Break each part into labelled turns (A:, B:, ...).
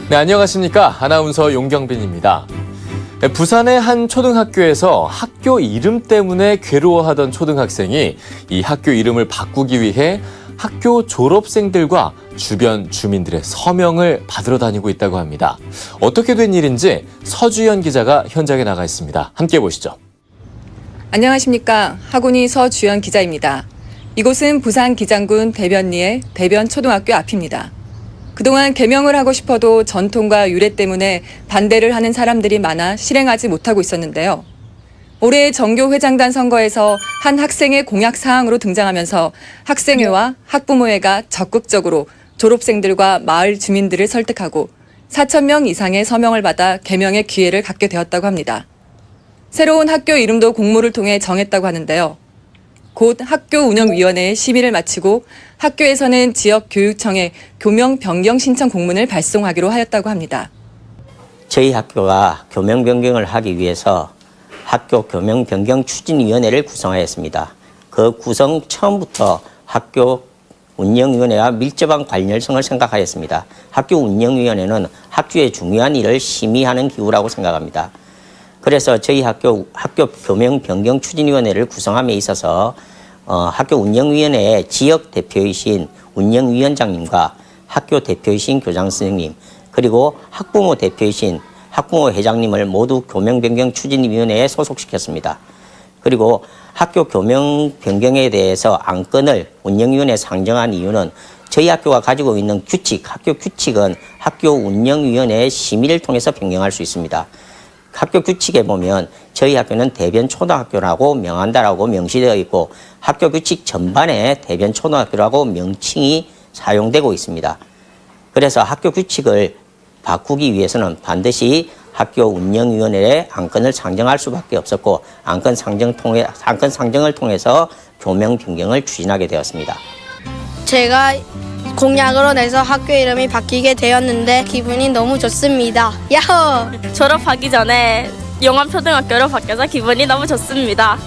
A: 네, 안녕하십니까. 아나운서 용경빈입니다. 부산의 한 초등학교에서 학교 이름 때문에 괴로워하던 초등학생이 이 학교 이름을 바꾸기 위해 학교 졸업생들과 주변 주민들의 서명을 받으러 다니고 있다고 합니다. 어떻게 된 일인지 서주연 기자가 현장에 나가 있습니다. 함께 보시죠.
B: 안녕하십니까. 학운이 서주연 기자입니다. 이곳은 부산 기장군 대변리의 대변초등학교 앞입니다. 그동안 개명을 하고 싶어도 전통과 유래 때문에 반대를 하는 사람들이 많아 실행하지 못하고 있었는데요. 올해 정교회장단 선거에서 한 학생의 공약 사항으로 등장하면서 학생회와 학부모회가 적극적으로 졸업생들과 마을 주민들을 설득하고 4,000명 이상의 서명을 받아 개명의 기회를 갖게 되었다고 합니다. 새로운 학교 이름도 공모를 통해 정했다고 하는데요. 곧 학교운영위원회의 심의를 마치고 학교에서는 지역교육청에 교명 변경 신청 공문을 발송하기로 하였다고 합니다.
C: 저희 학교가 교명 변경을 하기 위해서 학교 교명 변경 추진위원회를 구성하였습니다. 그 구성 처음부터 학교 운영위원회와 밀접한 관련성을 생각하였습니다. 학교 운영위원회는 학교의 중요한 일을 심의하는 기구라고 생각합니다. 그래서 저희 학교 교명 변경 추진위원회를 구성함에 있어서 학교 운영위원회의 지역 대표이신 운영위원장님과 학교 대표이신 교장 선생님 그리고 학부모 대표이신 학부모 회장님을 모두 교명 변경 추진위원회에 소속시켰습니다. 그리고 학교 교명 변경에 대해서 안건을 운영위원회에 상정한 이유는 저희 학교가 가지고 있는 규칙, 학교 규칙은 학교 운영위원회의 심의를 통해서 변경할 수 있습니다. 학교 규칙에 보면 저희 학교는 대변초등학교라고 명한다라고 명시되어 있고 학교 규칙 전반에 대변초등학교라고 명칭이 사용되고 있습니다. 그래서 학교 규칙을 바꾸기 위해서는 반드시 학교 운영위원회에 안건을 상정할 수밖에 없었고 안건 상정을 통해서 교명 변경을 추진하게 되었습니다.
D: 제가 공약으로 내서 학교 이름이 바뀌게 되었는데 기분이 너무 좋습니다. 야호!
E: 졸업하기 전에 용암초등학교로 바뀌어서 기분이 너무 좋습니다.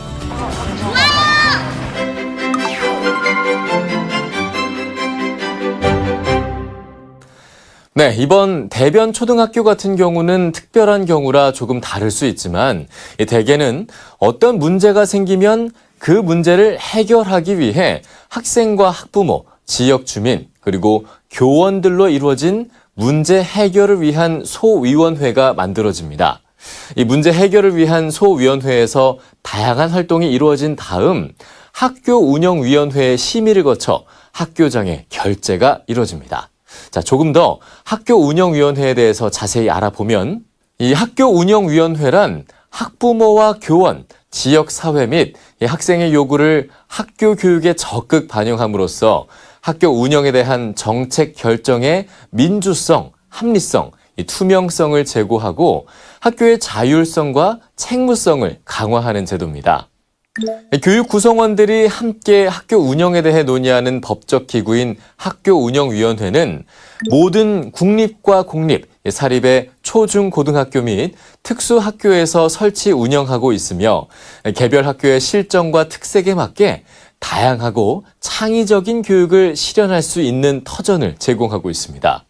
A: 네, 이번 대변초등학교 같은 경우는 특별한 경우라 조금 다를 수 있지만 대개는 어떤 문제가 생기면 그 문제를 해결하기 위해 학생과 학부모, 지역 주민, 그리고 교원들로 이루어진 문제 해결을 위한 소위원회가 만들어집니다. 이 문제 해결을 위한 소위원회에서 다양한 활동이 이루어진 다음 학교운영위원회의 심의를 거쳐 학교장의 결재가 이루어집니다. 자, 조금 더 학교운영위원회에 대해서 자세히 알아보면 이 학교운영위원회란 학부모와 교원, 지역사회 및 학생의 요구를 학교 교육에 적극 반영함으로써 학교 운영에 대한 정책 결정의 민주성, 합리성, 투명성을 제고하고 학교의 자율성과 책무성을 강화하는 제도입니다. 교육 구성원들이 함께 학교 운영에 대해 논의하는 법적 기구인 학교운영위원회는 모든 국립과 공립, 사립의 초, 중, 고등학교 및 특수학교에서 설치 운영하고 있으며 개별 학교의 실정과 특색에 맞게 다양하고 창의적인 교육을 실현할 수 있는 터전을 제공하고 있습니다.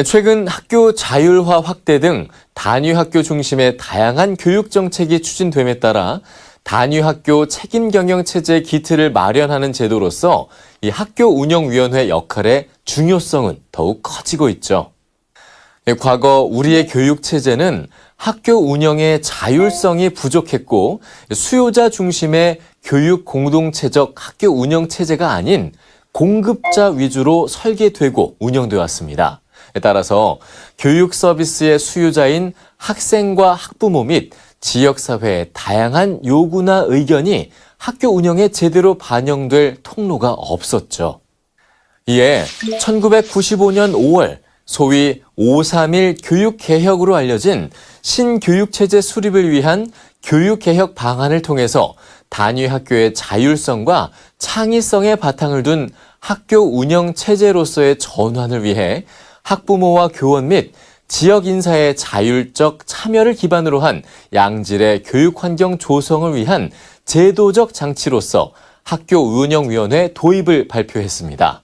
A: 최근 학교 자율화 확대 등 단위학교 중심의 다양한 교육 정책이 추진됨에 따라 단위학교 책임경영체제 기틀을 마련하는 제도로서 이 학교운영위원회 역할의 중요성은 더욱 커지고 있죠. 과거 우리의 교육체제는 학교 운영의 자율성이 부족했고 수요자 중심의 교육 공동체적 학교 운영체제가 아닌 공급자 위주로 설계되고 운영되어 왔습니다. 따라서 교육 서비스의 수요자인 학생과 학부모 및 지역사회의 다양한 요구나 의견이 학교 운영에 제대로 반영될 통로가 없었죠. 이에 1995년 5월 소위 531 교육개혁으로 알려진 신교육체제 수립을 위한 교육개혁 방안을 통해서 단위학교의 자율성과 창의성의 바탕을 둔 학교 운영체제로서의 전환을 위해 학부모와 교원 및 지역 인사의 자율적 참여를 기반으로 한 양질의 교육 환경 조성을 위한 제도적 장치로서 학교운영위원회 도입을 발표했습니다.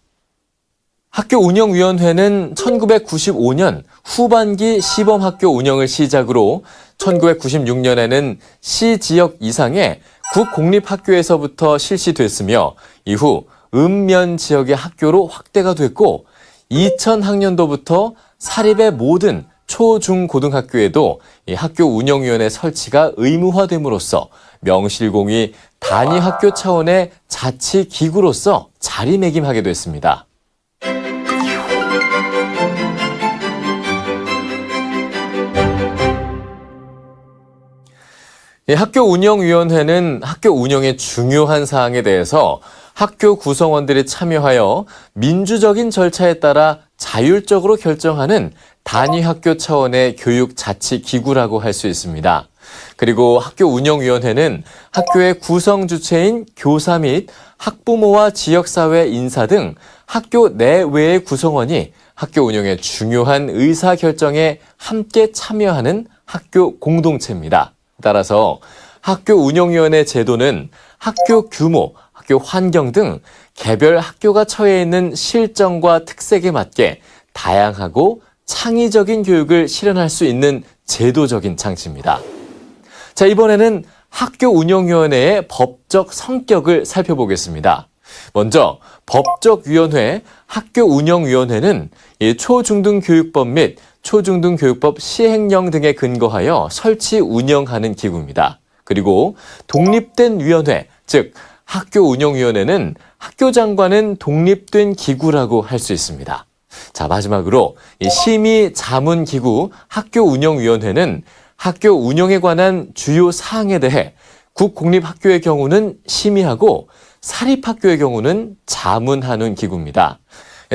A: 학교운영위원회는 1995년 후반기 시범학교 운영을 시작으로 1996년에는 시지역 이상의 국공립학교에서부터 실시됐으며 이후 읍면 지역의 학교로 확대가 됐고 2000학년도부터 사립의 모든 초, 중, 고등학교에도 이 학교운영위원회 설치가 의무화됨으로써 명실공히 단위학교 차원의 자치기구로서 자리매김하게 됐습니다. 학교운영위원회는 학교 운영의 중요한 사항에 대해서 학교 구성원들이 참여하여 민주적인 절차에 따라 자율적으로 결정하는 단위학교 차원의 교육자치기구라고 할 수 있습니다. 그리고 학교운영위원회는 학교의 구성 주체인 교사 및 학부모와 지역사회 인사 등 학교 내외의 구성원이 학교 운영의 중요한 의사결정에 함께 참여하는 학교 공동체입니다. 따라서 학교운영위원회 제도는 학교 규모, 학교 환경 등 개별 학교가 처해 있는 실정과 특색에 맞게 다양하고 창의적인 교육을 실현할 수 있는 제도적인 장치입니다. 자, 이번에는 학교운영위원회의 법적 성격을 살펴보겠습니다. 먼저 법적위원회, 학교운영위원회는 초중등교육법 및 초중등교육법 시행령 등에 근거하여 설치 운영하는 기구입니다. 그리고 독립된 위원회, 즉 학교운영위원회는 학교장관은 독립된 기구라고 할 수 있습니다. 자, 마지막으로 심의자문기구 학교운영위원회는 학교 운영에 관한 주요 사항에 대해 국공립학교의 경우는 심의하고 사립학교의 경우는 자문하는 기구입니다.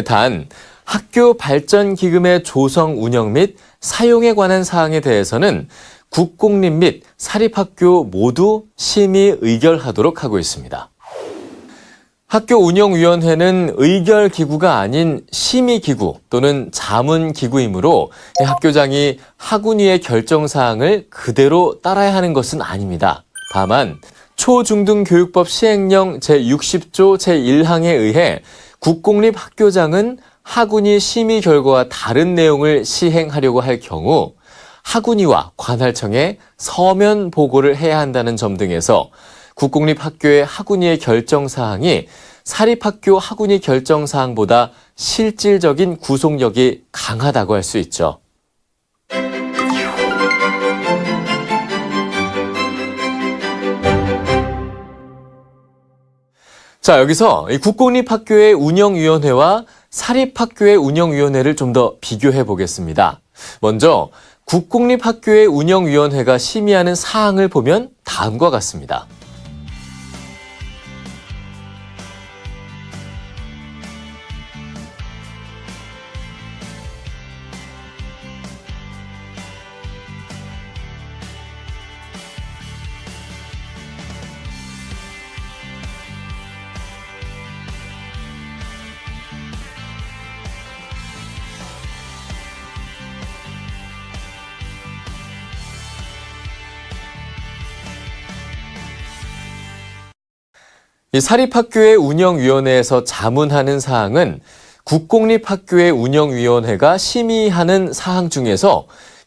A: 단, 학교 발전 기금의 조성 운영 및 사용에 관한 사항에 대해서는 국공립 및 사립학교 모두 심의 의결하도록 하고 있습니다. 학교운영위원회는 의결기구가 아닌 심의기구 또는 자문기구이므로 학교장이 학운위의 결정사항을 그대로 따라야 하는 것은 아닙니다. 다만 초중등교육법 시행령 제60조 제1항에 의해 국공립학교장은 학운위 심의 결과와 다른 내용을 시행하려고 할 경우 학운위와 관할청에 서면 보고를 해야 한다는 점 등에서 국공립학교의 학운위의 결정사항이 사립학교 학운위 결정사항보다 실질적인 구속력이 강하다고 할 수 있죠. 자, 여기서 이 국공립학교의 운영위원회와 사립학교의 운영위원회를 좀 더 비교해 보겠습니다. 먼저 국공립학교의 운영위원회가 심의하는 사항을 보면 다음과 같습니다. 이 사립학교의 운영위원회에서 자문하는 사항은 국공립학교의 운영위원회가 심의하는 사항 중에서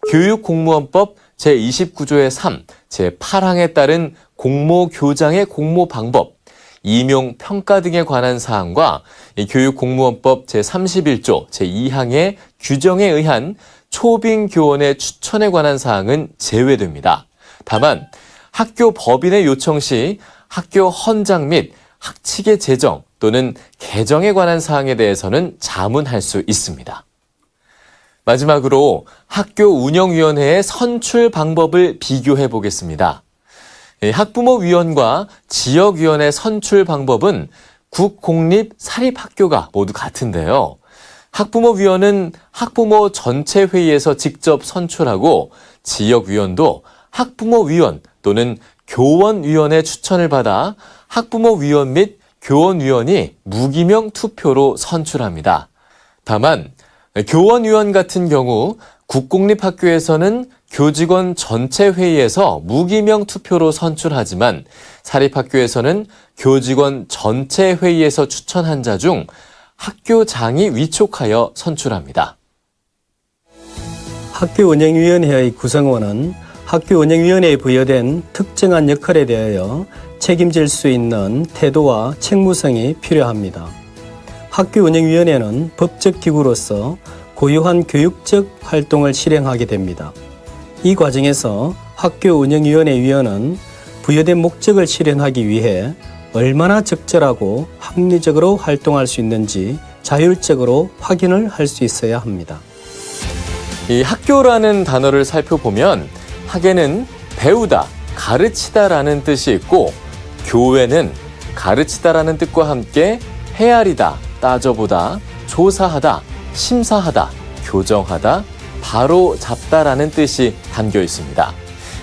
A: 교육공무원법 제29조의 3, 제8항에 따른 공모교장의 공모 방법, 임용 평가 등에 관한 사항과 교육공무원법 제31조 제2항의 규정에 의한 초빙교원의 추천에 관한 사항은 제외됩니다. 다만 학교 법인의 요청 시 학교 헌장 및 학칙의 제정 또는 개정에 관한 사항에 대해서는 자문할 수 있습니다. 마지막으로 학교운영위원회의 선출 방법을 비교해 보겠습니다. 학부모위원과 지역위원회 선출 방법은 국공립 사립학교가 모두 같은데요. 학부모위원은 학부모 전체 회의에서 직접 선출하고 지역위원도 학부모위원 또는 교원위원회 추천을 받아 학부모위원 및 교원위원이 무기명 투표로 선출합니다. 다만 교원위원 같은 경우 국공립학교에서는 교직원 전체 회의에서 무기명 투표로 선출하지만 사립학교에서는 교직원 전체 회의에서 추천한 자 중 학교장이 위촉하여 선출합니다.
F: 학교운영위원회의 구성원은 학교운영위원회에 부여된 특정한 역할에 대하여 책임질 수 있는 태도와 책무성이 필요합니다. 학교운영위원회는 법적 기구로서 고유한 교육적 활동을 실행하게 됩니다. 이 과정에서 학교운영위원회 위원은 부여된 목적을 실현하기 위해 얼마나 적절하고 합리적으로 활동할 수 있는지 자율적으로 확인을 할 수 있어야 합니다.
A: 이 학교라는 단어를 살펴보면 학에는 배우다, 가르치다라는 뜻이 있고 교외는 가르치다라는 뜻과 함께 헤아리다, 따져보다, 조사하다, 심사하다, 교정하다, 바로 잡다라는 뜻이 담겨 있습니다.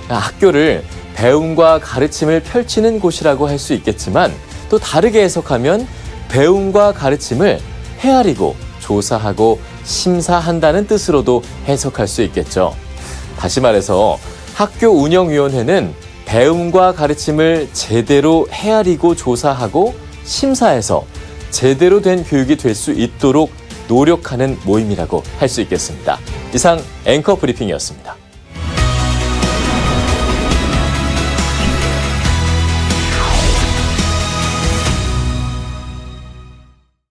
A: 학교를 배움과 가르침을 펼치는 곳이라고 할 수 있겠지만 또 다르게 해석하면 배움과 가르침을 헤아리고 조사하고 심사한다는 뜻으로도 해석할 수 있겠죠. 다시 말해서 학교운영위원회는 배움과 가르침을 제대로 헤아리고 조사하고 심사해서 제대로 된 교육이 될 수 있도록 노력하는 모임이라고 할 수 있겠습니다. 이상 앵커 브리핑이었습니다.